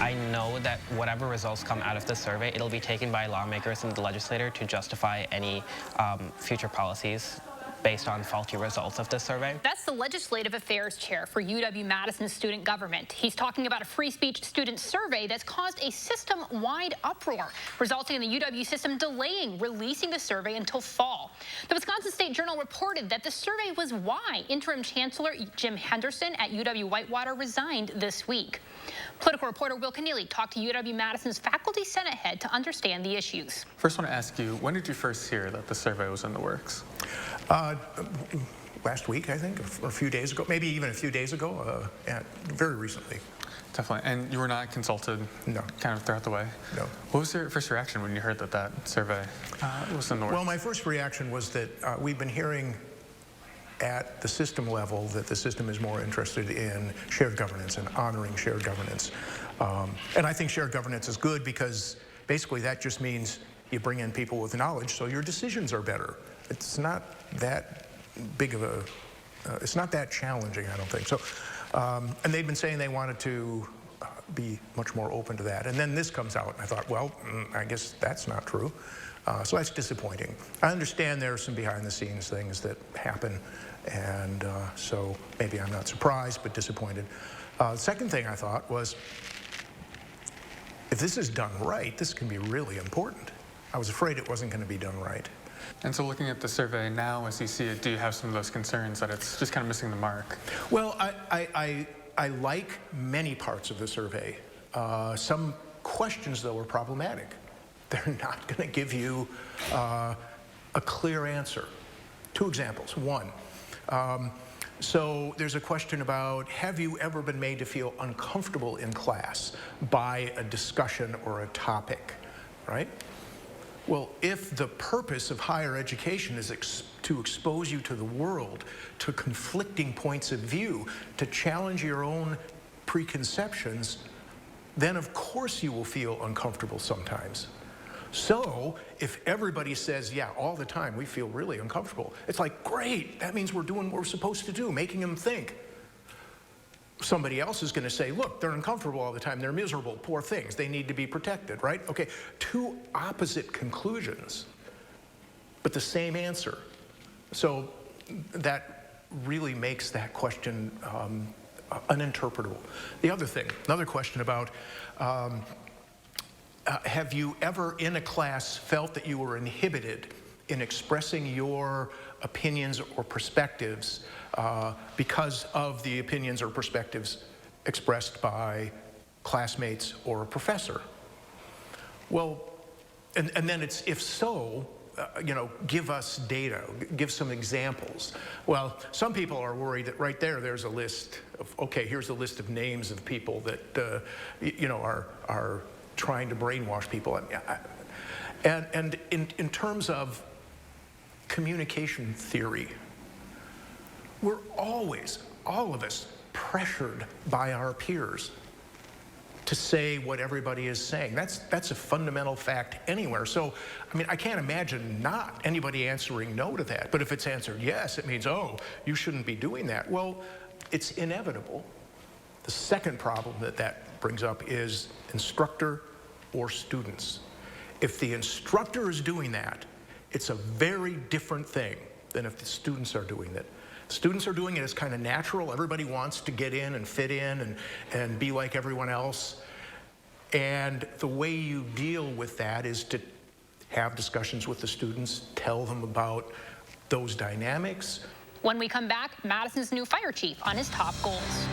I know that whatever results come out of the survey, it'll be taken by lawmakers and the legislature to justify any future policies based on faulty results of this survey. That's the Legislative Affairs Chair for UW-Madison Student Government. He's talking about a free speech student survey that's caused a system-wide uproar, resulting in the UW system delaying releasing the survey until fall. The Wisconsin State Journal reported that the survey was why interim Chancellor Jim Henderson at UW-Whitewater resigned this week. Political reporter Will Kenneally talked to UW-Madison's Faculty Senate head to understand the issues. First, I want to ask you, when did you first hear that the survey was in the works? Last week, I think, or a few days ago, maybe even a few days ago, very recently. Definitely. And you were not consulted No. kind of throughout the way? No. What was your first reaction when you heard that that survey was in the works? Well, my first reaction was that we've been hearing at the system level that the system is more interested in shared governance and honoring shared governance. And I think shared governance is good because basically that just means you bring in people with knowledge so your decisions are better. It's not that big of a, it's not that challenging, I don't think. So, and they've been saying they wanted to be much more open to that. And then this comes out, and I thought, well, I guess that's not true. So that's disappointing. I understand there are some behind-the-scenes things that happen, and so maybe I'm not surprised, but disappointed. The second thing I thought was, if this is done right, this can be really important. I was afraid it wasn't going to be done right. And so looking at the survey now, as you see it, do you have some of those concerns that it's just kind of missing the mark? Well, I like many parts of the survey. Some questions, though, are problematic. They're not going to give you a clear answer. Two examples. One, so there's a question about, have you ever been made to feel uncomfortable in class by a discussion or a topic, right? Well, if the purpose of higher education is to expose you to the world, to conflicting points of view, to challenge your own preconceptions, then of course you will feel uncomfortable sometimes. So if everybody says, yeah, all the time we feel really uncomfortable, it's like, great, that means we're doing what we're supposed to do, making them think. Somebody else is going to say, look, they're uncomfortable all the time, they're miserable, poor things, they need to be protected, right? Okay, two opposite conclusions, but the same answer. So that really makes that question uninterpretable. The other thing, another question about, have you ever in a class felt that you were inhibited in expressing your opinions or perspectives because of the opinions or perspectives expressed by classmates or a professor? Well, and then it's, if so, you know, give us data, give some examples. Well, some people are worried that right there's a list of, okay, here's a list of names of people that, you know, are trying to brainwash people. And in terms of communication theory, we're always, all of us, pressured by our peers to say what everybody is saying. That's a fundamental fact anywhere. So, I mean, I can't imagine not anybody answering no to that. But if it's answered yes, it means, oh, you shouldn't be doing that. Well, it's inevitable. The second problem that brings up is instructor or students. If the instructor is doing that, it's a very different thing than if the students are doing it. Students are doing it as kind of natural. Everybody wants to get in and fit in and be like everyone else. And the way you deal with that is to have discussions with the students, tell them about those dynamics. When we come back, Madison's new fire chief on his top goals.